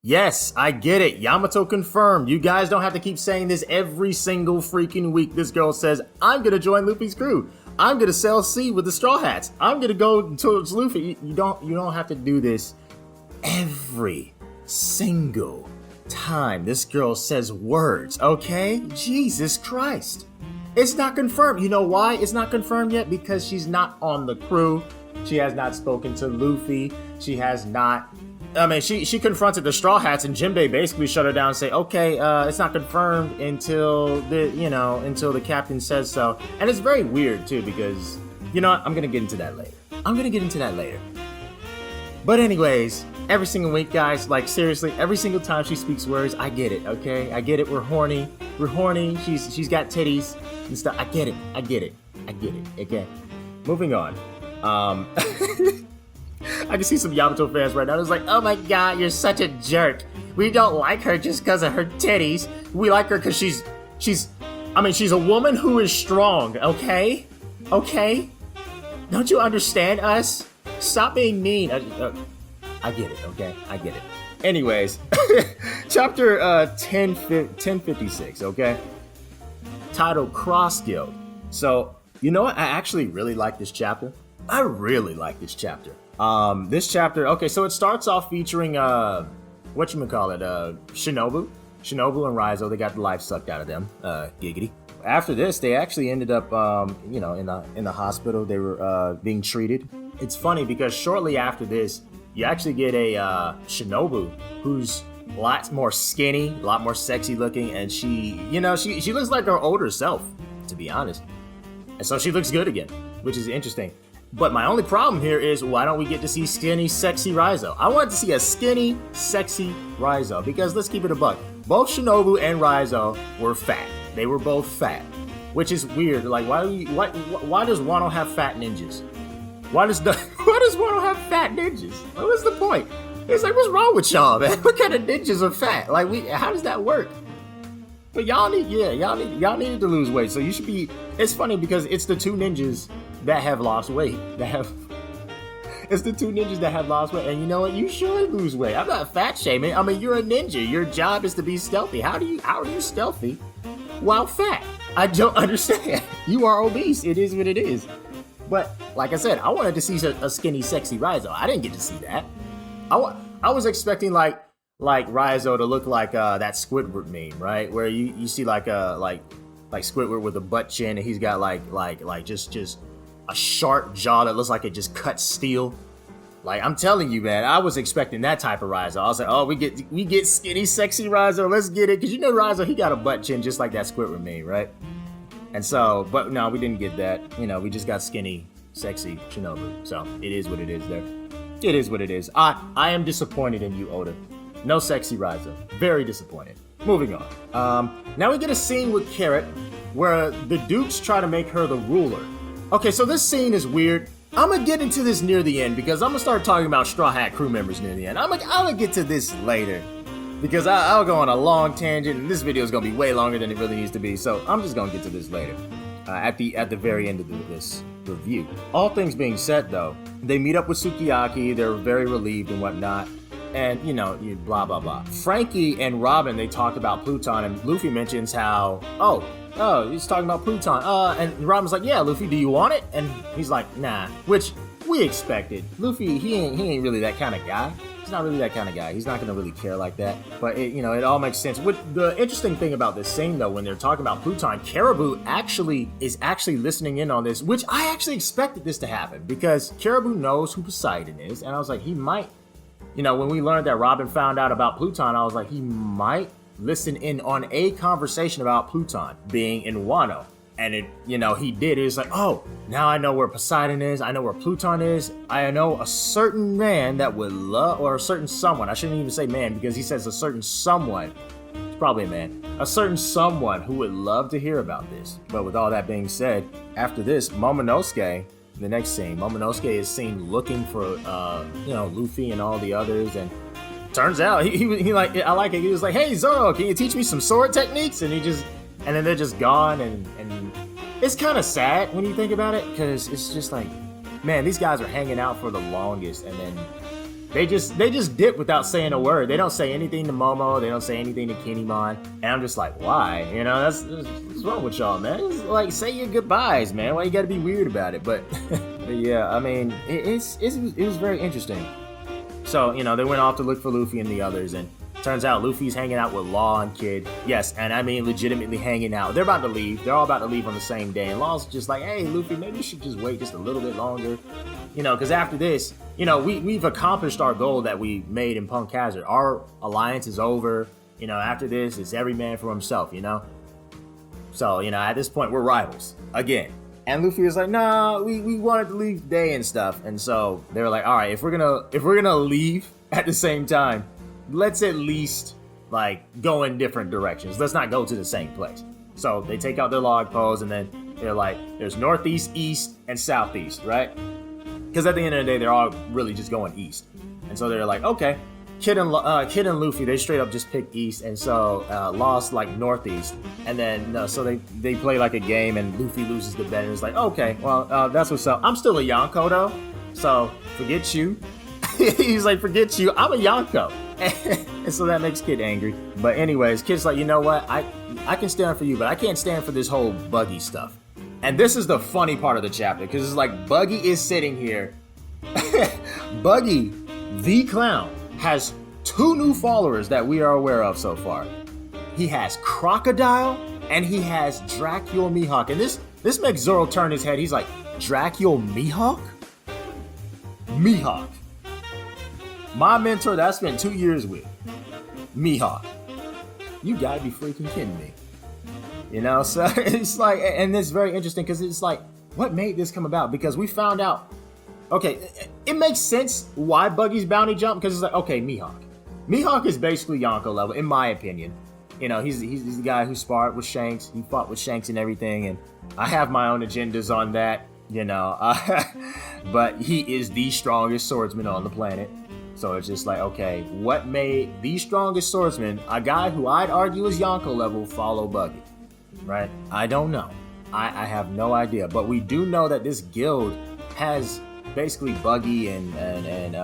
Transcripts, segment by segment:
Yes, I get it. Yamato confirmed. You guys don't have to keep saying this every single freaking week. This girl says, I'm gonna join Luffy's crew. I'm gonna sell seed with the Straw Hats. I'm gonna go towards Luffy. You don't have to do this every single time this girl says words, okay? Jesus Christ. It's not confirmed. You know why it's not confirmed yet? Because she's not on the crew. She has not spoken to Luffy. She has not... she confronted the Straw Hats, and Jinbei basically shut her down and say, okay, it's not confirmed until the captain says so. And it's very weird too, because, you know what? I'm gonna get into that later. But anyways, every single week, guys, like seriously, every single time she speaks words, I get it, okay? I get it, we're horny. She's got titties and stuff. I get it, okay? Moving on. I can see some Yamato fans right now. It's like, oh my god, you're such a jerk. We don't like her just because of her titties. We like her because she's a woman who is strong, okay? Okay? Don't you understand us? Stop being mean. I get it, okay? I get it. Anyways, chapter 1056, okay? Titled Cross Guild. So, you know what? I actually really like this chapter. This chapter, okay, so it starts off featuring, Shinobu. Shinobu and Raizo, they got the life sucked out of them, giggity. After this, they actually ended up, in the hospital. They were, being treated. It's funny because shortly after this, you actually get a, Shinobu who's a lot more skinny, a lot more sexy looking, and she looks like her older self, to be honest. And so she looks good again, which is interesting. But my only problem here is, why don't we get to see skinny, sexy Raizo? I wanted to see a skinny, sexy Raizo, because let's keep it a buck. Both Shinobu and Raizo were fat. They were both fat, which is weird. Like, why does Wano have fat ninjas? Why does Wano have fat ninjas? What's the point? It's like, what's wrong with y'all, man? What kind of ninjas are fat? Like, how does that work? But y'all needed to lose weight. So you should be. It's funny because it's the two ninjas that have lost weight. It's the two ninjas that have lost weight. And you know what? You should lose weight. I'm not fat shaming. I mean, you're a ninja. Your job is to be stealthy. How are you stealthy while fat? I don't understand. You are obese. It is what it is. But like I said, I wanted to see a skinny, sexy Raizo. I didn't get to see that. I was expecting like Raizo to look like that Squidward meme, right? Where you see like Squidward with a butt chin, and he's got like just a sharp jaw that looks like it just cuts steel. Like, I'm telling you, man, I was expecting that type of Raizo. I was like, oh, we get skinny, sexy Raizo. Let's get it, because you know Raizo, he got a butt chin just like that Squidward meme, right? And so, but no, we didn't get that. You know, we just got skinny, sexy Shinobu. So it is what it is there. It is what it is. I am disappointed in you, Oda. No sexy Raizo. Very disappointed. Moving on. Now we get a scene with Carrot where the Dukes try to make her the ruler. Okay, so this scene is weird. I'm gonna get into this near the end because I'm gonna start talking about Straw Hat crew members near the end. I'm gonna get to this later because I'll go on a long tangent and this video is gonna be way longer than it really needs to be. So I'm just gonna get to this later at the very end of this review. All things being said, though, they meet up with Sukiyaki. They're very relieved and whatnot. And, blah, blah, blah. Frankie and Robin, they talk about Pluton, and Luffy mentions how, he's talking about Pluton. And Robin's like, yeah, Luffy, do you want it? And he's like, nah, which we expected. Luffy, he ain't really that kind of guy. He's not really that kind of guy. He's not going to really care like that. But, it all makes sense. The interesting thing about this scene, though, when they're talking about Pluton, Caribou is actually listening in on this, which I actually expected this to happen, because Caribou knows who Poseidon is, and I was like, he might. When we learned that Robin found out about Pluton, I was like, he might listen in on a conversation about Pluton being in Wano. And he did. It was like, oh, now I know where Poseidon is. I know where Pluton is. I know a certain man that would love, or a certain someone. I shouldn't even say man, because he says a certain someone. It's probably a man. A certain someone who would love to hear about this. But with all that being said, after this, Momonosuke, the next scene, Momonosuke is seen looking for, Luffy and all the others, and turns out he like, I like it. He was like, "Hey Zoro, can you teach me some sword techniques?" And then they're just gone, and it's kind of sad when you think about it, because it's just like, man, these guys are hanging out for the longest, and then They just dip without saying a word. They don't say anything to Momo. They don't say anything to Kinemon. And I'm just like, why? You know, what's wrong with y'all, man? It's like, say your goodbyes, man. Why you gotta be weird about it? But, but yeah, I mean, it was very interesting. So, you know, they went off to look for Luffy and the others, and turns out Luffy's hanging out with Law and Kid. Yes, and I mean legitimately hanging out. They're about to leave. They're all about to leave on the same day. And Law's just like, hey, Luffy, maybe you should just wait just a little bit longer. You know, because after this, you know, we've accomplished our goal that we made in Punk Hazard. Our alliance is over. You know, after this, it's every man for himself, you know? So, you know, at this point, we're rivals. Again. And Luffy was like, nah, we wanted to leave today and stuff. And so they were like, all right, if we're gonna leave at the same time, let's at least, like, go in different directions. Let's not go to the same place. So they take out their log poles, and then they're like, there's northeast, east, and southeast, right? Because at the end of the day, they're all really just going east. And so they're like, okay. Kid and Luffy, they straight up just picked east, and so lost like northeast. And then so they play like a game, and Luffy loses the bet, and it's like, okay, well, that's what's up. I'm still a Yonko though, so forget you. He's like, forget you, I'm a Yonko. And so that makes Kid angry. But anyways, Kid's like, you know what, I can stand for you, but I can't stand for this whole Buggy stuff. And this is the funny part of the chapter, because it's like Buggy is sitting here. Buggy, the clown, has 2 new followers that we are aware of so far. He has Crocodile, and he has Dracule Mihawk. And this makes Zoro turn his head. He's like, Dracule Mihawk? Mihawk. My mentor that I spent 2 years with. Mihawk. You gotta be freaking kidding me. You know, so it's like, and it's very interesting because it's like, what made this come about? Because we found out, okay, it makes sense why Buggy's bounty jumped, because it's like, okay, Mihawk. Mihawk is basically Yonko level, in my opinion. You know, he's the guy who sparred with Shanks, he fought with Shanks and everything, and I have my own agendas on that, you know, but he is the strongest swordsman on the planet. So it's just like, okay, what made the strongest swordsman, a guy who I'd argue is Yonko level, follow Buggy? Right? I don't know. I have no idea. But we do know that this guild has basically Buggy and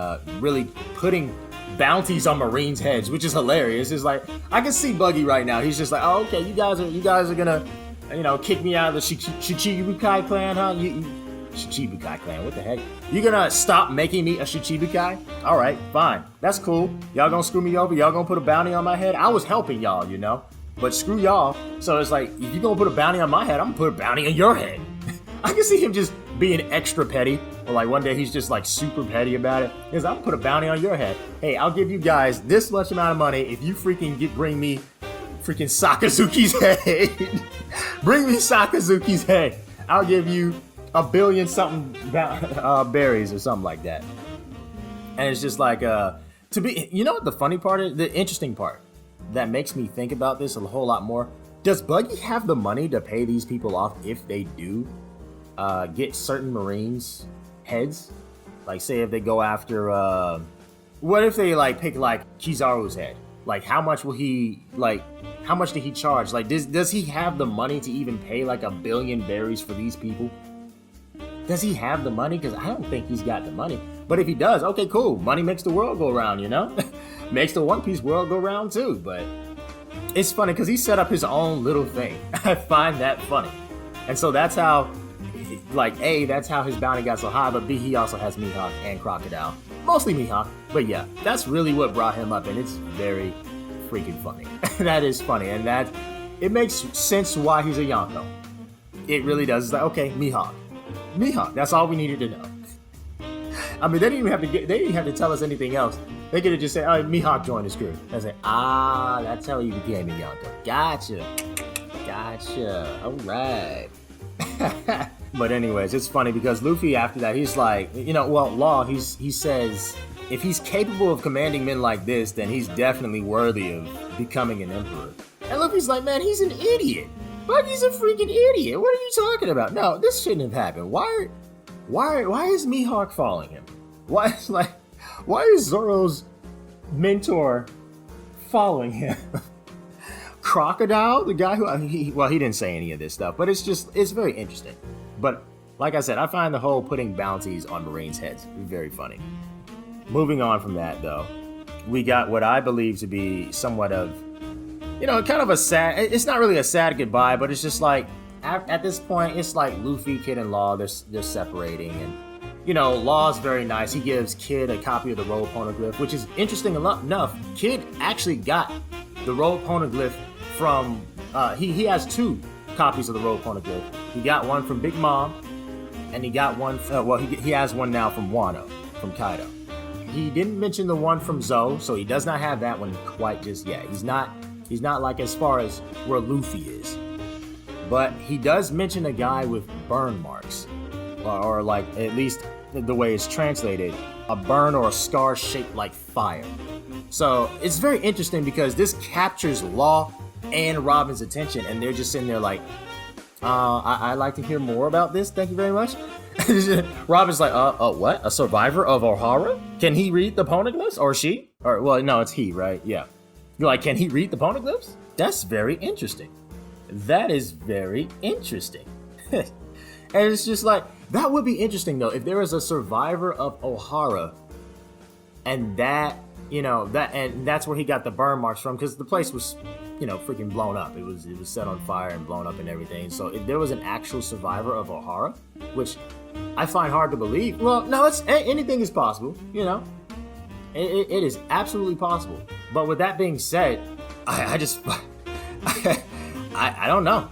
really putting bounties on Marines' heads, which is hilarious. It's like, I can see Buggy right now. He's just like, oh, okay, you guys are gonna, you know, kick me out of the Shichibukai clan, huh? Shichibukai clan, what the heck? You gonna stop making me a Shichibukai? All right, fine. That's cool. Y'all gonna screw me over? Y'all gonna put a bounty on my head? I was helping y'all, you know? But screw y'all. So it's like, if you're gonna put a bounty on my head, I'm gonna put a bounty on your head. I can see him just being extra petty. Or like one day he's just like super petty about it. He's like, I'm gonna put a bounty on your head. Hey, I'll give you guys this much amount of money if you freaking bring me freaking Sakazuki's head. Bring me Sakazuki's head. I'll give you 1 billion something berries or something like that. And it's just like, to be, you know what the funny part is? The interesting part that makes me think about this a whole lot more. Does Buggy have the money to pay these people off if they do get certain Marines heads? Like, say if they go after, what if they like pick like Kizaru's head? Like, how much will he, like, how much did he charge? Like, does he have the money to even pay like 1 billion berries for these people? Does he have the money? Because I don't think he's got the money. But if he does, okay, cool. Money makes the world go round, you know? Makes the One Piece world go round too. But it's funny because he set up his own little thing. I find that funny. And so that's how, like, A, that's how his bounty got so high, but B, he also has Mihawk and Crocodile. Mostly Mihawk. But yeah, that's really what brought him up, and it's very freaking funny. That is funny, and that, it makes sense why he's a Yonko. It really does. It's like, okay, Mihawk. Mihawk, that's all we needed to know. I mean, they didn't even have to tell us anything else. They could have just said, oh, Mihawk joined his crew. I said, that's how he became a Yonko. Gotcha. All right. But anyways, it's funny because Luffy, after that, he's like, you know, well, Law, he says, if he's capable of commanding men like this, then he's definitely worthy of becoming an emperor. And Luffy's like, man, he's an idiot. Buggy's a freaking idiot. What are you talking about? No, this shouldn't have happened. Why is Mihawk following him? Why is Zoro's mentor following him? Crocodile, the guy who, he didn't say any of this stuff, but it's very interesting. But like I said, I find the whole putting bounties on Marines' heads very funny. Moving on from that, though, we got what I believe to be somewhat of, kind of a sad, it's not really a sad goodbye, but it's just like, at this point, it's like Luffy, Kid, and Law, they're separating, and, Law's very nice. He gives Kid a copy of the Roll Poneglyph, which is interesting enough. Kid actually got the Roll Poneglyph from, he has 2 copies of the Roll Poneglyph. He got one from Big Mom, and he got one, he has one now from Wano, from Kaido. He didn't mention the one from Zoe, so he does not have that one quite just yet. He's not like as far as where Luffy is. But he does mention a guy with burn marks, or like, at least the way it's translated, a burn or a scar shaped like fire. So it's very interesting because this captures Law and Robin's attention, and they're just sitting there like, I'd like to hear more about this, thank you very much. Robin's like, what? A survivor of Ohara? Can he read the poneglyphs? Or she? Or, well, no, it's he, right? Yeah. You're like, can he read the poneglyphs? That's very interesting. That is very interesting. And it's just like, that would be interesting, though, if there was a survivor of Ohara, and that, and that's where he got the burn marks from, because the place was, freaking blown up. It was set on fire and blown up and everything. So if there was an actual survivor of Ohara, which I find hard to believe. Well, no, anything is possible, It is absolutely possible. But with that being said, I just, I don't know.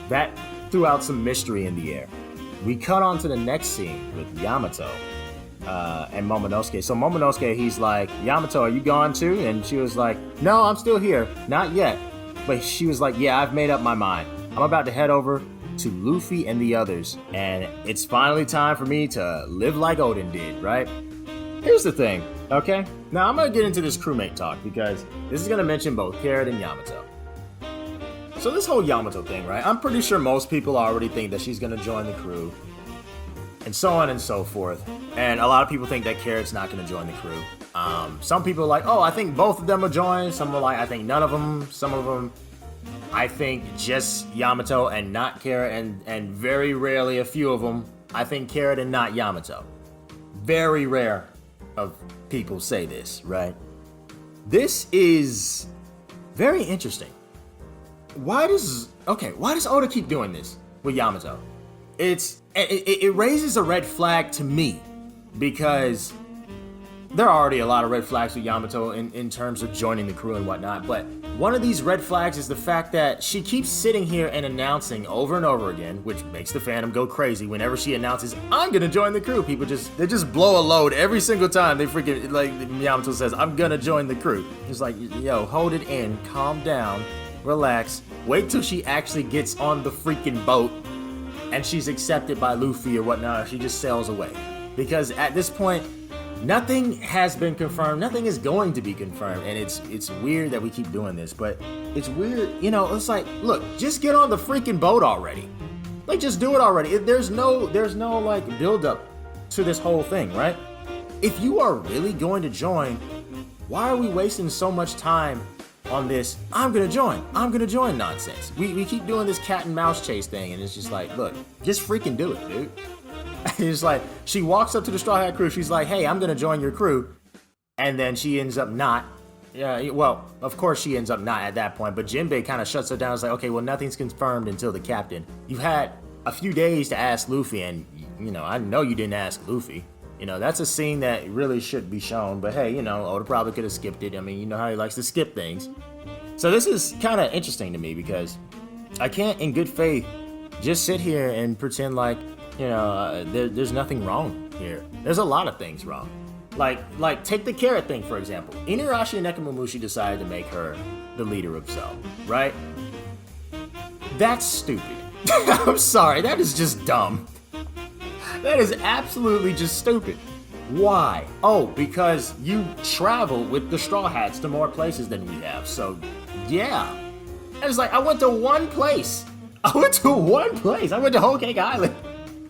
That threw out some mystery in the air. We cut on to the next scene with Yamato and Momonosuke. So Momonosuke, he's like, Yamato, are you gone too? And she was like, no, I'm still here. Not yet. But she was like, yeah, I've made up my mind. I'm about to head over to Luffy and the others, and it's finally time for me to live like Odin did, right? Here's the thing, okay? Now I'm gonna get into this crewmate talk because this is gonna mention both Carrot and Yamato. So this whole Yamato thing, right? I'm pretty sure most people already think that she's gonna join the crew, and so on and so forth. And a lot of people think that Carrot's not gonna join the crew. Some people are like, oh, I think both of them will join. Some are like, I think none of them. Some of them, I think just Yamato and not Carrot, and very rarely a few of them, I think Carrot and not Yamato. Very rare of people say this, right? This is very interesting. Why does Oda keep doing this with Yamato? It raises a red flag to me, because there are already a lot of red flags with Yamato in terms of joining the crew and whatnot, but one of these red flags is the fact that she keeps sitting here and announcing over and over again, which makes the fandom go crazy whenever she announces, I'm gonna join the crew. People just blow a load every single time they freaking, like, Yamato says, I'm gonna join the crew. It's like, yo, hold it in, calm down, relax, wait till she actually gets on the freaking boat and she's accepted by Luffy or whatnot, she just sails away. Because at this point, nothing has been confirmed, nothing is going to be confirmed, and it's weird that we keep doing this, but it's weird, it's like, look, just get on the freaking boat already. Like, just do it already. There's no like build up to this whole thing, right? If you are really going to join, why are we wasting so much time on this I'm gonna join nonsense? We keep doing this cat and mouse chase thing, and it's just like, look, just freaking do it, dude. It's like, she walks up to the Straw Hat crew, she's like, hey, I'm gonna join your crew, and then she ends up not. Yeah, well, of course she ends up not at that point, but Jinbei kind of shuts her down. It's like, okay, well, nothing's confirmed until the captain. You've had a few days to ask Luffy, and, I know you didn't ask Luffy. That's a scene that really should be shown, but hey, Oda probably could have skipped it. I mean, you know how he likes to skip things. So this is kind of interesting to me, because I can't, in good faith, just sit here and pretend like, there's nothing wrong here. There's a lot of things wrong. Like take the Carrot thing, for example. Inuyasha and Nekomamushi decided to make her the leader of Zoe, right? That's stupid. I'm sorry, that is just dumb. That is absolutely just stupid. Why? Oh, because you travel with the Straw Hats to more places than we have, so yeah. And it's like, I went to one place. I went to Whole Cake Island.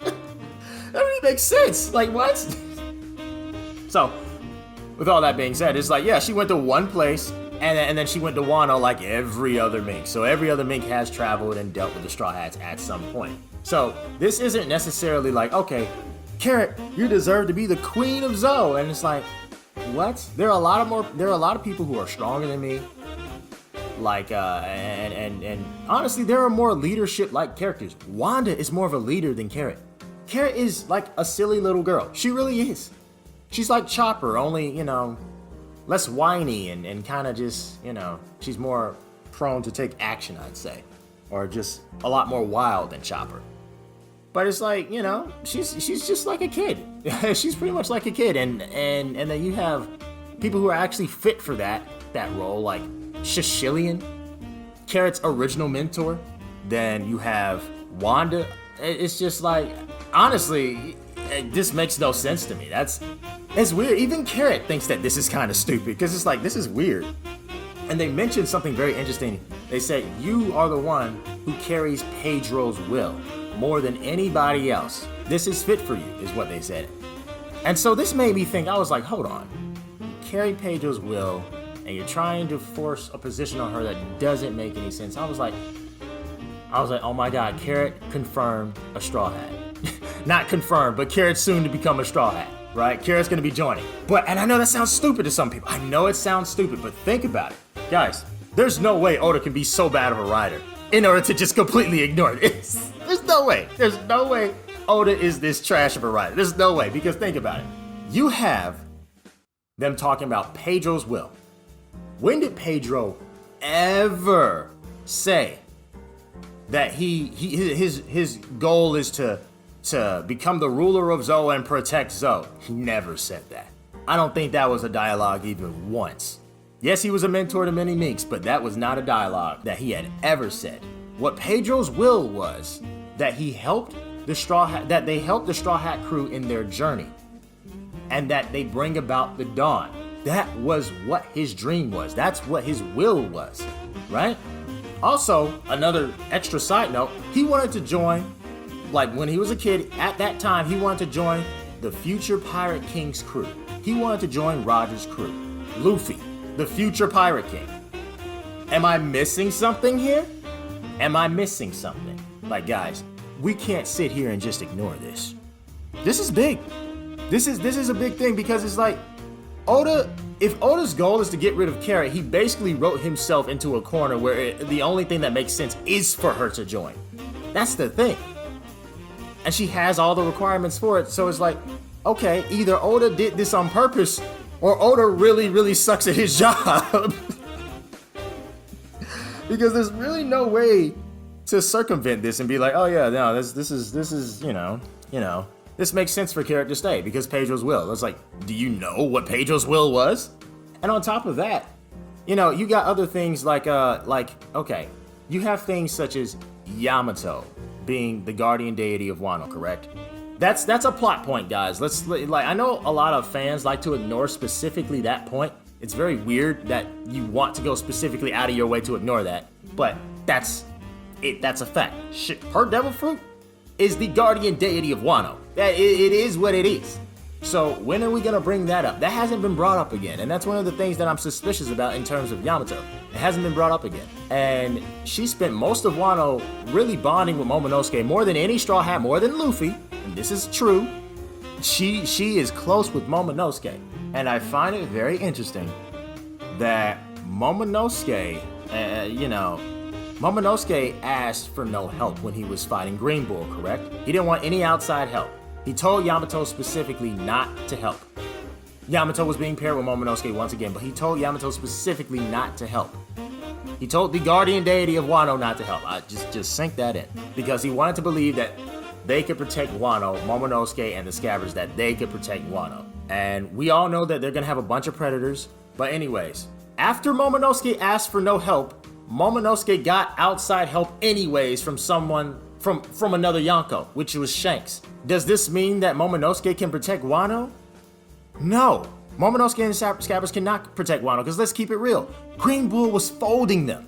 That really makes sense. Like, what? So, with all that being said, it's like, yeah, she went to one place, and then she went to Wano like every other mink. So every other mink has traveled and dealt with the Straw Hats at some point. So this isn't necessarily like, okay, Carrot, you deserve to be the queen of Zoe. And it's like, what? There are a lot of people who are stronger than me. Like, and honestly, there are more leadership-like characters. Wanda is more of a leader than Carrot. Carrot is like a silly little girl. She really is. She's like Chopper, only, you know, less whiny and kind of just, you know, she's more prone to take action, I'd say. Or just a lot more wild than Chopper. But it's like, you know, she's just like a kid. She's pretty much like a kid. And then you have people who are actually fit for that role, like Shishilian, Carrot's original mentor. Then you have Wanda. It's just like, honestly, this makes no sense to me. It's weird. Even Carrot thinks that this is kind of stupid because it's like, this is weird. And they mentioned something very interesting. They said, you are the one who carries Pedro's will more than anybody else. This is fit for you, is what they said. And so this made me think, I was like, hold on. You carry Pedro's will, and you're trying to force a position on her that doesn't make any sense. I was like, oh my God, Carrot confirmed a Straw Hat. Not confirmed, but Carrot's soon to become a Straw Hat, right? Carrot's gonna be joining. And I know that sounds stupid to some people. I know it sounds stupid, but think about it. Guys, there's no way Oda can be so bad of a writer in order to just completely ignore it. There's no way. There's no way Oda is this trash of a writer. There's no way, because think about it. You have them talking about Pedro's will. When did Pedro ever say that his goal is to become the ruler of Zou and protect Zou? He never said that. I don't think that was a dialogue even once. Yes, he was a mentor to many minks, but that was not a dialogue that he had ever said. What Pedro's will was that they helped the Straw Hat crew in their journey, and that they bring about the dawn. That was what his dream was. That's what his will was, right? Also, another extra side note, he wanted to join, like when he was a kid, at that time, he wanted to join the future Pirate King's crew. He wanted to join Roger's crew. Luffy, the future Pirate King. Am I missing something here? Am I missing something? Like, guys, we can't sit here and just ignore this. This is big. This is a big thing, because it's like, if Oda's goal is to get rid of Carrot, he basically wrote himself into a corner where the only thing that makes sense is for her to join. That's the thing. And she has all the requirements for it, so it's like, okay, either Oda did this on purpose, or Oda really, really sucks at his job. Because there's really no way to circumvent this and be like, oh yeah, no, this is, you know, this makes sense for Carrot to stay because Pedro's will. It's like, do you know what Pedro's will was? And on top of that, you know, you got other things like, okay, you have things such as Yamato being the guardian deity of Wano, correct? That's a plot point, guys. I know a lot of fans like to ignore specifically that point. It's very weird that you want to go specifically out of your way to ignore that, but that's it. That's a fact. Her devil fruit is the guardian deity of Wano. It is what it is. So when are we gonna bring that up? That hasn't been brought up again, and that's one of the things that I'm suspicious about in terms of Yamato. It hasn't been brought up again, and she spent most of Wano really bonding with Momonosuke more than any Straw Hat, more than Luffy, and this is true. She is close with Momonosuke, and I find it very interesting that Momonosuke, Momonosuke asked for no help when he was fighting Green Bull, correct? He didn't want any outside help. He told Yamato specifically not to help. Yamato was being paired with Momonosuke once again, but he told Yamato specifically not to help. He told the guardian deity of Wano not to help. I just sink that in, because he wanted to believe that they could protect Wano, Momonosuke, and the Scabbards, that they could protect Wano. And we all know that they're gonna have a bunch of predators. But anyways, after Momonosuke asked for no help, Momonosuke got outside help anyways from someone, from another Yonko, which was Shanks. Does this mean that Momonosuke can protect Wano? No. Momonosuke and the Scabbards cannot protect Wano, because let's keep it real. Green Bull was folding them.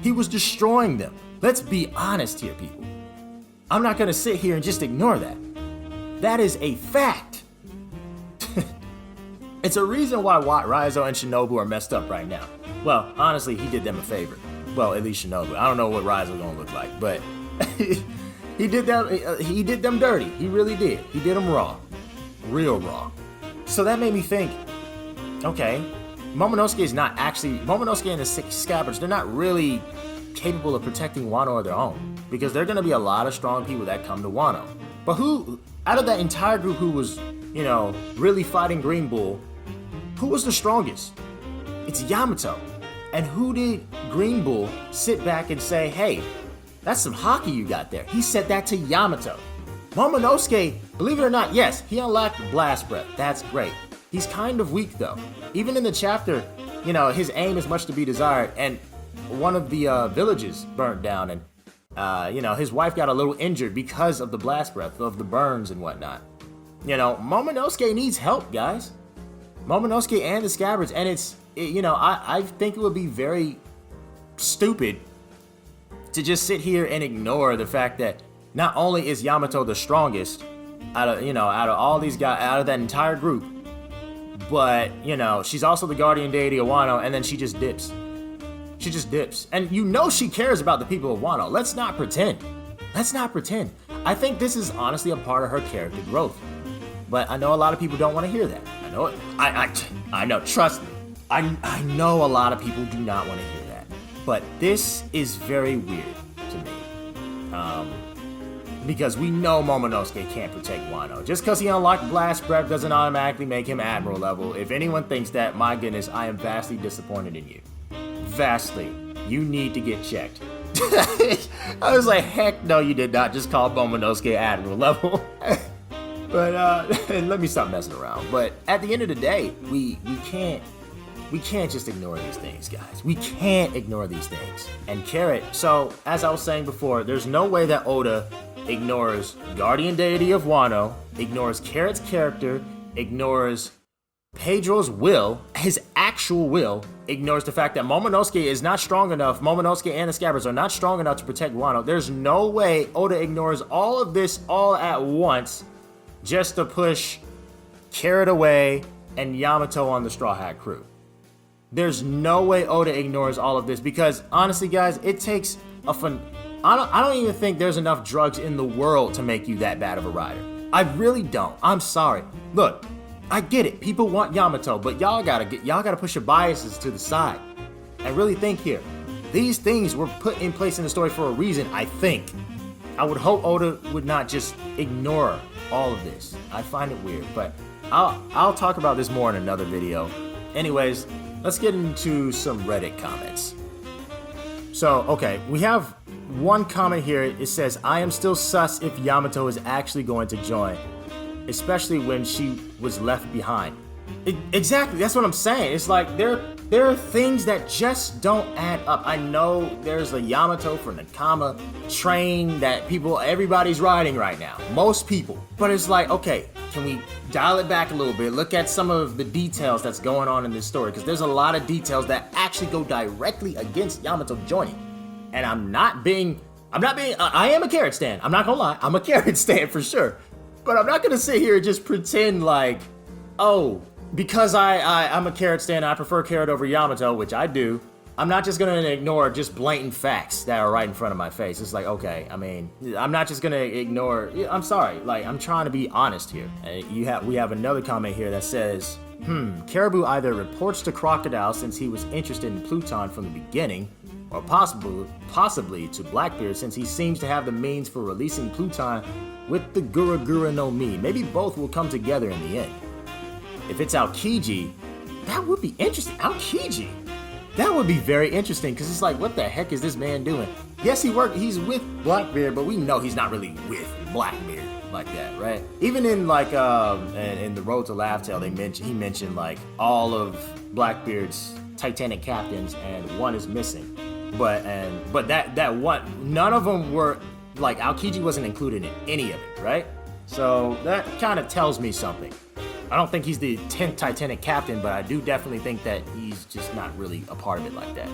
He was destroying them. Let's be honest here, people. I'm not gonna sit here and just ignore that. That is a fact. It's a reason why Raizo and Shinobu are messed up right now. Well, honestly, he did them a favor. Well, at least Shinobu. I don't know what Raizo's gonna look like, but he did them dirty. He really did. He did them raw. Real raw. So that made me think, okay, Momonosuke is not actually, Momonosuke and the Six Scabbards, they're not really capable of protecting Wano on their own, because there are going to be a lot of strong people that come to Wano. But who, out of that entire group who was, you know, really fighting Green Bull, who was the strongest? It's Yamato. And who did Green Bull sit back and say, hey, that's some hockey you got there? He said that to Yamato. Momonosuke, believe it or not, yes, he unlocked Blast Breath. That's great. He's kind of weak though. Even in the chapter, you know, his aim is much to be desired, and one of the villages burnt down, and you know, his wife got a little injured because of the Blast Breath, of the burns and whatnot. You know, Momonosuke needs help, guys. Momonosuke and the Scabbards, and you know, I think it would be very stupid to just sit here and ignore the fact that not only is Yamato the strongest out of all these guys, out of that entire group, but, you know, she's also the guardian deity of Wano, and then she just dips. She just dips. And you know she cares about the people of Wano. Let's not pretend. Let's not pretend. I think this is honestly a part of her character growth. But I know a lot of people don't want to hear that. I know it. I know, trust me. I know a lot of people do not want to hear that. But this is very weird to me. Because we know Momonosuke can't protect Wano. Just because he unlocked Blast Breath doesn't automatically make him Admiral level. If anyone thinks that, my goodness, I am vastly disappointed in you. Vastly. You need to get checked. I was like, heck no, you did not just call Momonosuke Admiral level. But let me stop messing around. But at the end of the day, we can't just ignore these things, guys. We can't ignore these things. And Carrot, so as I was saying before, there's no way that Oda ignores Guardian Deity of Wano, ignores Carrot's character, ignores Pedro's will, his actual will, ignores the fact that Momonosuke is not strong enough, Momonosuke and the Scabbards are not strong enough to protect Wano. There's no way Oda ignores all of this all at once just to push Carrot away and Yamato on the Straw Hat crew. There's no way Oda ignores all of this, because honestly, guys, it takes a fun. I don't even think there's enough drugs in the world to make you that bad of a rider. I really don't. I'm sorry. Look, I get it. People want Yamato, but y'all gotta push your biases to the side and really think here. These things were put in place in the story for a reason, I think. I would hope Oda would not just ignore all of this. I find it weird, but I'll talk about this more in another video. Anyways, let's get into some Reddit comments. So, okay, we have one comment here. It says, I am still sus if Yamato is actually going to join, especially when she was left behind. Exactly, that's what I'm saying. It's like there are things that just don't add up. I know there's a Yamato for Nakama train that everybody's riding right now. Most people. But it's like, okay, can we dial it back a little bit? Look at some of the details that's going on in this story, because there's a lot of details that actually go directly against Yamato joining. And I am a Carrot stan. I'm not gonna lie, I'm a Carrot stan for sure. But I'm not gonna sit here and just pretend like, oh, because I'm a Carrot stan, I prefer Carrot over Yamato, which I do. I'm not just gonna ignore just blatant facts that are right in front of my face. It's like, okay, I mean, I'm not just gonna ignore. I'm sorry, like, I'm trying to be honest here. We have another comment here that says, Caribou either reports to Crocodile since he was interested in Pluton from the beginning, or possibly to Blackbeard since he seems to have the means for releasing Pluton with the Gura Gura no Mi. Maybe both will come together in the end. If it's Aokiji, that would be interesting. Aokiji, that would be very interesting, because it's like, what the heck is this man doing? Yes, he's with Blackbeard, but we know he's not really with Blackbeard like that, right? Even in like in the Road to Laugh Tale, he mentioned like all of Blackbeard's Titanic captains, and one is missing. But that one, none of them were, like, Aokiji wasn't included in any of it, right? So that kind of tells me something. I don't think he's the 10th Titanic captain, but I do definitely think that he's just not really a part of it like that.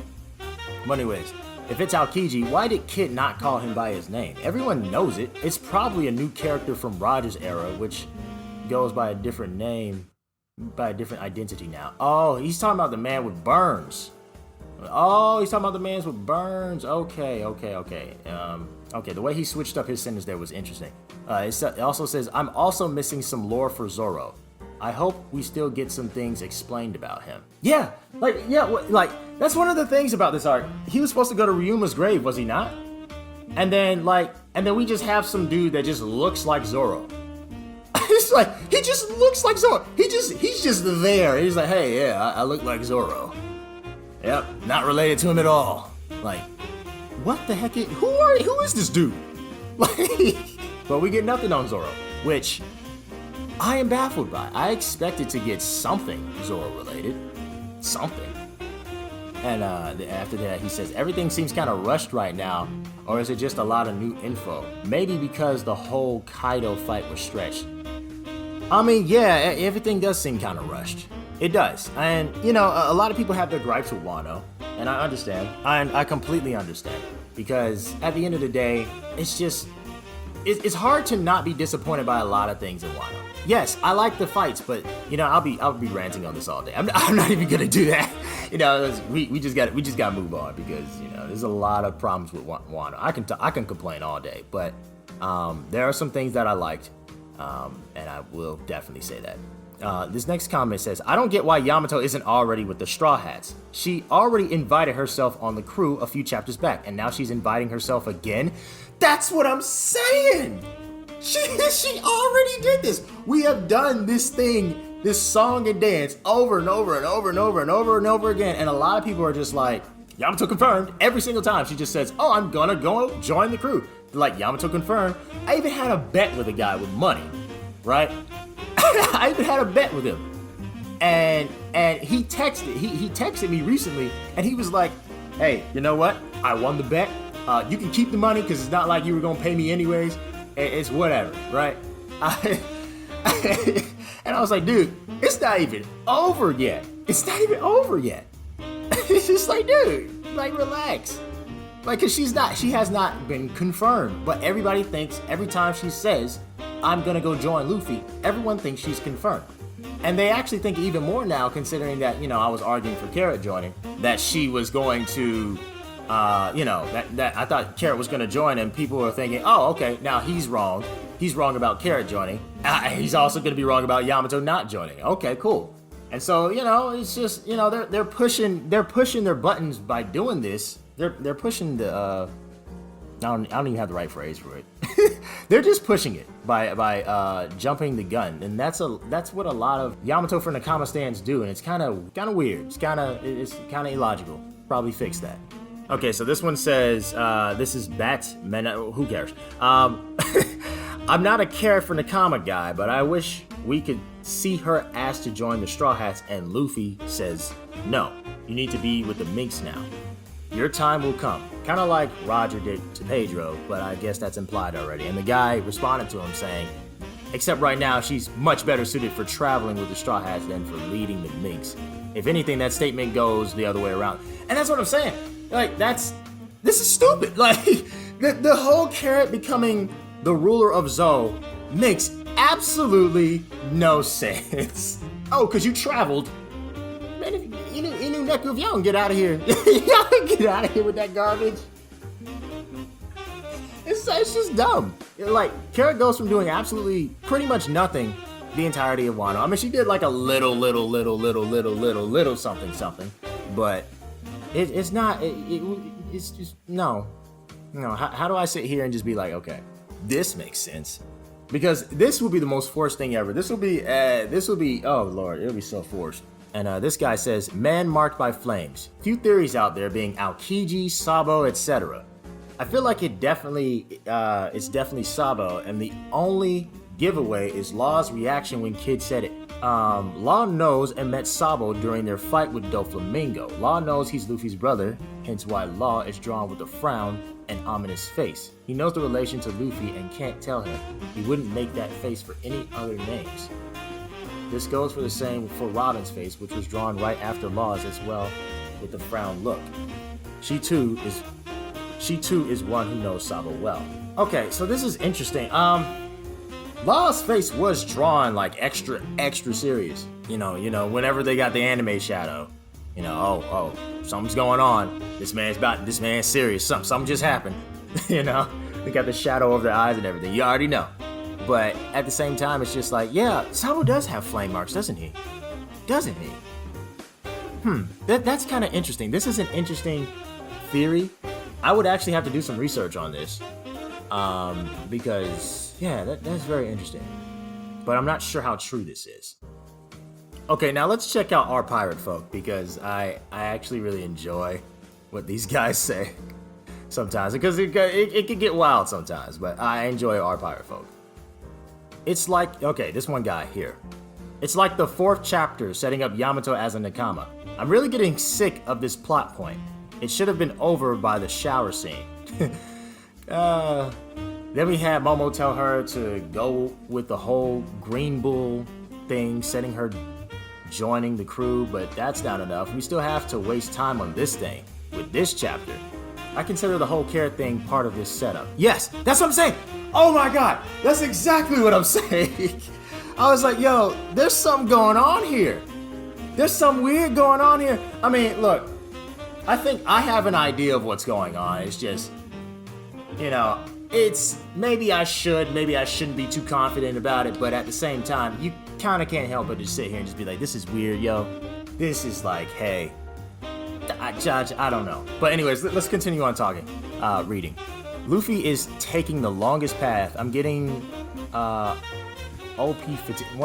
But anyways, if it's Aokiji, why did Kit not call him by his name? Everyone knows it. It's probably a new character from Roger's era, which goes by a different name, by a different identity now. Oh, he's talking about the man with burns. Oh, he's talking about the man with burns. Okay. Okay, the way he switched up his sentence there was interesting. It also says, I'm also missing some lore for Zoro. I hope we still get some things explained about him. Yeah, that's one of the things about this arc. He was supposed to go to Ryuma's grave, was he not? And then we just have some dude that just looks like Zoro. It's like, he just looks like Zoro. He's just there. He's like, hey, yeah, I look like Zoro. Yep, not related to him at all. Like, what the heck who is this dude? Like, but we get nothing on Zoro, which I am baffled by. I expected to get something Zoro related. Something. And after that, he says, everything seems kind of rushed right now, or is it just a lot of new info? Maybe because the whole Kaido fight was stretched. I mean, yeah, everything does seem kind of rushed. It does. And, you know, a lot of people have their gripes with Wano, and I understand. I completely understand. Because at the end of the day, it's hard to not be disappointed by a lot of things in Wano. Yes, I like the fights, but you know, I'll be ranting on this all day. I'm not even gonna do that. You know, we just gotta move on because you know there's a lot of problems with Wano. I can complain all day, but there are some things that I liked, and I will definitely say that. This next comment says, I don't get why Yamato isn't already with the Straw Hats. She already invited herself on the crew a few chapters back, and now she's inviting herself again. That's what I'm saying. She already did this. We have done this thing, this song and dance over and over and over and over and over and over again. And a lot of people are just like, Yamato confirmed every single time. She just says, oh, I'm gonna go join the crew. Like, Yamato confirmed. I even had a bet with a guy with money, right? I even had a bet with him. And he texted me recently and he was like, hey, you know what? I won the bet. You can keep the money because it's not like you were gonna pay me anyways. It's whatever, right? And I was like, dude, it's not even over yet. It's not even over yet. It's just like, dude, like, relax. Like, cause she has not been confirmed, but everybody thinks every time she says, I'm gonna go join Luffy, everyone thinks she's confirmed. And they actually think even more now, considering that, you know, I was arguing for Carrot joining, that she was going to, you know, that I thought Carrot was going to join, and people were thinking, oh, okay, now he's wrong. He's wrong about Carrot joining. He's also going to be wrong about Yamato not joining. Okay, cool. And so, you know, it's just, you know, they're pushing their buttons by doing this. They're pushing the I don't even have the right phrase for it. They're just pushing it by jumping the gun, and that's what a lot of Yamato for Nakama stands do, and it's kind of weird. It's kind of illogical. Probably fix that. Okay, so this one says, this is Batman, who cares? I'm not a Carrot for Nakama guy, but I wish we could see her asked to join the Straw Hats, and Luffy says, no, you need to be with the Minks now. Your time will come. Kind of like Roger did to Pedro, but I guess that's implied already. And the guy responded to him saying, except right now, she's much better suited for traveling with the Straw Hats than for leading the Minks. If anything, that statement goes the other way around. And that's what I'm saying. Like, this is stupid. Like, the whole Carrot becoming the ruler of Zou makes absolutely no sense. Oh, because you traveled. Man, if you knew Neku, if y'all can get out of here. Y'all can get out of here with that garbage. It's just dumb. Like, Carrot goes from doing absolutely pretty much nothing the entirety of Wano. I mean, she did like a little something, but it's not, it's just, no. How do I sit here and just be like, okay, this makes sense? Because this will be the most forced thing ever. This will be, oh Lord, it'll be so forced. And this guy says, man marked by flames. Few theories out there being Aokiji, Sabo, etc. I feel like it's definitely Sabo, and the only giveaway is Law's reaction when Kid said it. Law knows and met Sabo during their fight with Doflamingo. Law knows he's Luffy's brother, hence why Law is drawn with a frown and ominous face. He knows the relation to Luffy and can't tell him. He wouldn't make that face for any other names. This goes for the same for Robin's face, which was drawn right after Law's as well, with the frown look. She too is one who knows Sabo well. Okay, so this is interesting. Law's face was drawn like extra serious. You know, whenever they got the anime shadow, you know, oh, something's going on. This man's serious. Something just happened. You know, they got the shadow over their eyes and everything. You already know. But at the same time, it's just like, yeah, Sabo does have flame marks, doesn't he? Doesn't he? That's kind of interesting. This is an interesting theory. I would actually have to do some research on this. Because, yeah, that's very interesting. But I'm not sure how true this is. Okay, now let's check out our pirate folk, because I actually really enjoy what these guys say sometimes, because it can get wild sometimes, but I enjoy our pirate folk. It's like, okay, this one guy here. It's like the 4th chapter setting up Yamato as a Nakama. I'm really getting sick of this plot point. It should have been over by the shower scene. Then we had Momo tell her to go with the whole Green Bull thing, setting her joining the crew, but that's not enough. We still have to waste time on this thing with this chapter. I consider the whole carrot thing part of this setup. Yes, that's what I'm saying. Oh my god, that's exactly what I'm saying. I was like, yo, there's something going on here. There's something weird going on here. I mean, look, I think I have an idea of what's going on. It's just, you know, it's maybe I shouldn't be too confident about it, but at the same time, you kind of can't help but just sit here and just be like, this is weird, yo. This is like, hey, I don't know. But anyways, let's continue on talking, reading. Luffy is taking the longest path. I'm getting One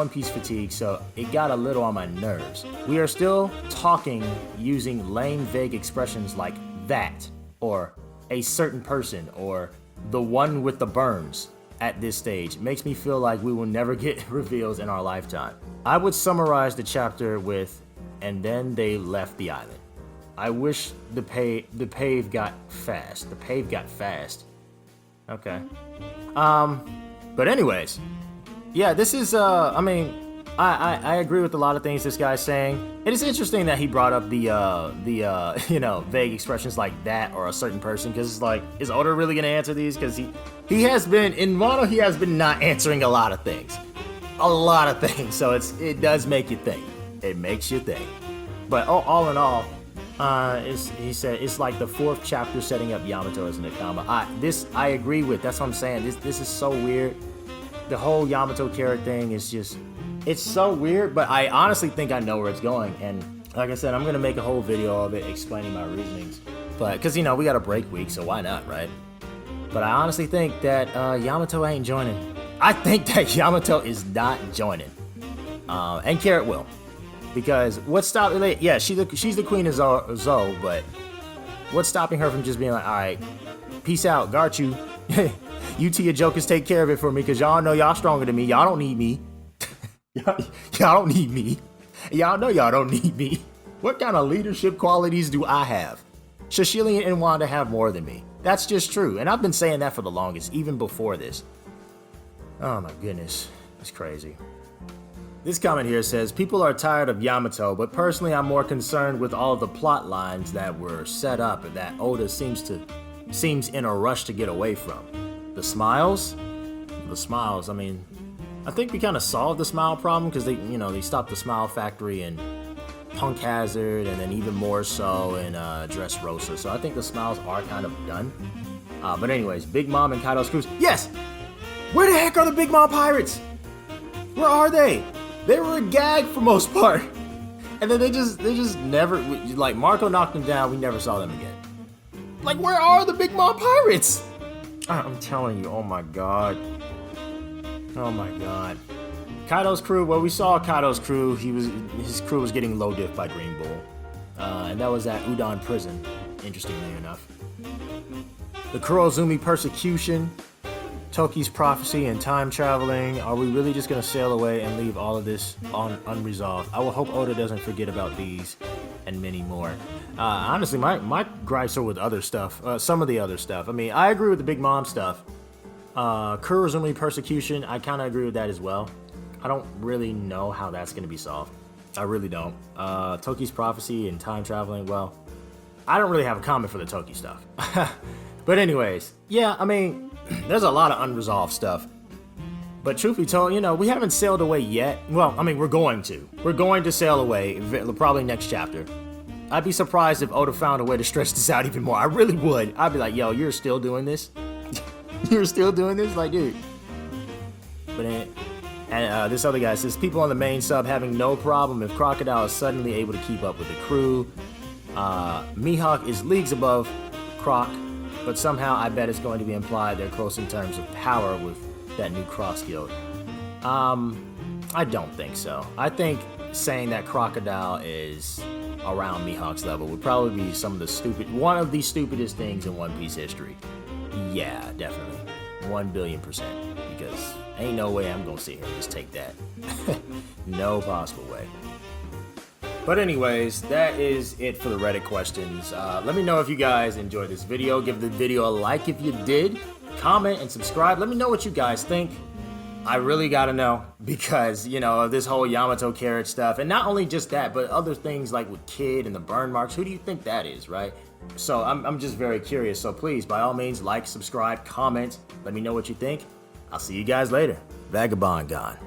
Piece fatigue, so it got a little on my nerves. We are still talking using lame, vague expressions like that, or a certain person, or the one with the burns. At this stage, it makes me feel like we will never get reveals in our lifetime. I would summarize the chapter with, and then they left the island. I wish the pave got fast. The pave got fast. Okay. But anyways, yeah, this is, I mean, I agree with a lot of things this guy's saying. It is interesting that he brought up the you know, vague expressions like that or a certain person, because it's like, is Oda really gonna answer these? Because he has been, in Wano, he has been not answering a lot of things. A lot of things, so it does make you think. It makes you think. But all in all, he said it's like the 4th chapter setting up Yamato as a Nakama. I agree with, that's what I'm saying. This is so weird. The whole Yamato carrot thing is just, it's so weird, but I honestly think I know where it's going. And like I said, I'm gonna make a whole video of it explaining my reasonings. But, because, you know, we got a break week, so why not, right? But I honestly think that Yamato ain't joining. I think that Yamato is not joining. And Carrot will. Because what's stopping, yeah, she's the queen of Zoe, but what's stopping her from just being like, alright, peace out, got you. You two, your jokers, take care of it for me, because y'all know y'all stronger than me. Y'all don't need me. Y'all don't need me. Y'all know y'all don't need me. What kind of leadership qualities do I have? Shishili and Wanda have more than me. That's just true. And I've been saying that for the longest, even before this. Oh my goodness. It's crazy. This comment here says, people are tired of Yamato, but personally I'm more concerned with all the plot lines that were set up and that Oda seems in a rush to get away from. The smiles? The smiles, I mean, I think we kind of solved the smile problem, because they stopped the Smile Factory and Punk Hazard, and then even more so in Dressrosa. So I think the smiles are kind of done. But anyways, Big Mom and Kaido's crews. Yes! Where the heck are the Big Mom pirates? Where are they? They were a gag for most part. And then they just never, like, Marco knocked them down, we never saw them again. Like, where are the Big Mom pirates? I'm telling you, oh my god. Oh my god. Kaido's crew, well, we saw Kaido's crew. His crew was getting low diff by Green Bull. And that was at Udon Prison, interestingly enough. The Kurozumi persecution, Toki's prophecy, and time traveling. Are we really just gonna sail away and leave all of this unresolved? I will hope Oda doesn't forget about these and many more. Honestly, my gripes are with other stuff. Some of the other stuff. I mean, I agree with the Big Mom stuff. Kurozumi persecution, I kind of agree with that as well. I don't really know how that's going to be solved. I really don't. Toki's prophecy and time traveling, well, I don't really have a comment for the Toki stuff. But anyways, yeah, I mean, there's a lot of unresolved stuff. But truth be told, you know, we haven't sailed away yet. Well, I mean, we're going to. We're going to sail away, probably next chapter. I'd be surprised if Oda found a way to stretch this out even more. I really would. I'd be like, yo, you're still doing this? You're still doing this? Like, dude. And this other guy says, people on the main sub having no problem if Crocodile is suddenly able to keep up with the crew. Mihawk is leagues above Croc, but somehow I bet it's going to be implied they're close in terms of power with that new cross guild. I don't think so. I think saying that Crocodile is around Mihawk's level would probably be one of the stupidest things in One Piece history. Yeah, definitely. 1,000,000,000%. Because ain't no way I'm gonna sit here and just take that. No possible way. But anyways, that is it for the Reddit questions. Let me know if you guys enjoyed this video. Give the video a like if you did. Comment and subscribe. Let me know what you guys think. I really gotta know, because, you know, this whole Yamato carrot stuff, and not only just that, but other things like with Kid and the burn marks. Who do you think that is, right? So I'm just very curious. So please, by all means, like, subscribe, comment. Let me know what you think. I'll see you guys later. Vagabond gone.